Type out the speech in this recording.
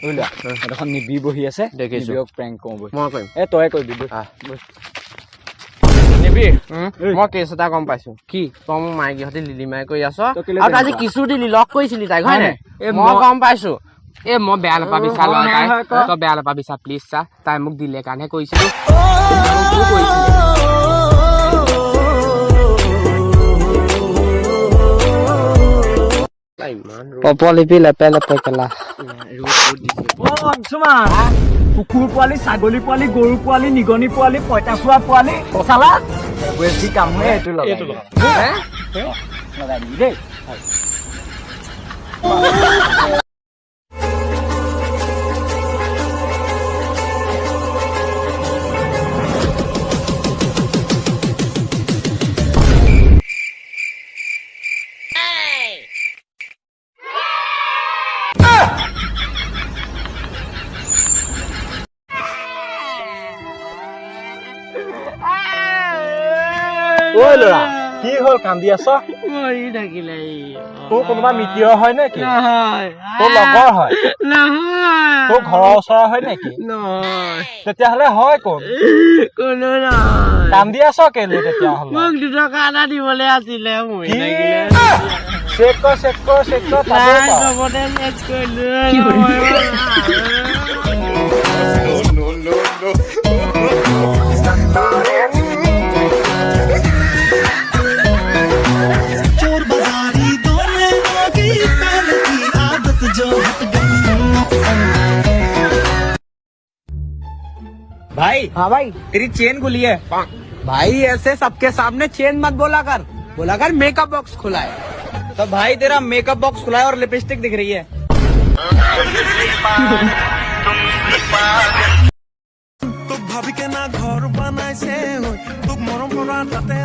বুঝলা এখন নিবি বহি আছে দেখিছো নিবিক প্ৰেংক কৰো বহি মই কৰিম এ তই কৰিবি বহি নিবি মই কেছ এটা গম পাইছো কি তই মোক মাইকীহঁতে লিলিমাই কৰি আছ আৰু আজি কিছু দিলি লগ কৰিছিলি তাইক হয় নাই মই গম পাইছো এ মই বেয়া নাপাবি চা লয় তাই তই বেয়া নাপাবি চা প্লিজ চা তাই মোক দিলে কাৰণেহে কৰিছিলো পপলিপি লেপে লেপে কেলা কুকুৰ পোৱালি ছাগলী পোৱালি গৰু পোৱালি নিগনি পোৱালি পঁইতাচোৰা পোৱালি চালা বেছি কাম হয় এইটো লগাই দিবি দেই ঐ ল'ৰা কি হ'ল কান্দি আছ মৰি থাকিলে তোৰ কোনোবা মিতিৰ হয় নেকি নহয় তোৰ লগৰ হয় নহয় তোৰ ঘৰৰ ওচৰৰ হয় নেকি নহয় তেতিয়াহ'লে হয় কোন কোনো নহয় কান্দি আছ কেলে তেতিয়াহ'লে মোক 2 টকা এটা দিবলৈ আছিলে মৰি থাকিলে চেক কৰ নাই চবতে চেক কৰিলো भाई हाँ भाई तेरी चेन खुली है भाई ऐसे सबके सामने चेन मत बोला कर मेकअप बॉक्स खुला है तो भाई तेरा मेकअप बॉक्स खुला है और लिपस्टिक दिख रही है तो भाभी के ना घर बनाए से हो तो मरम पड़ा ताते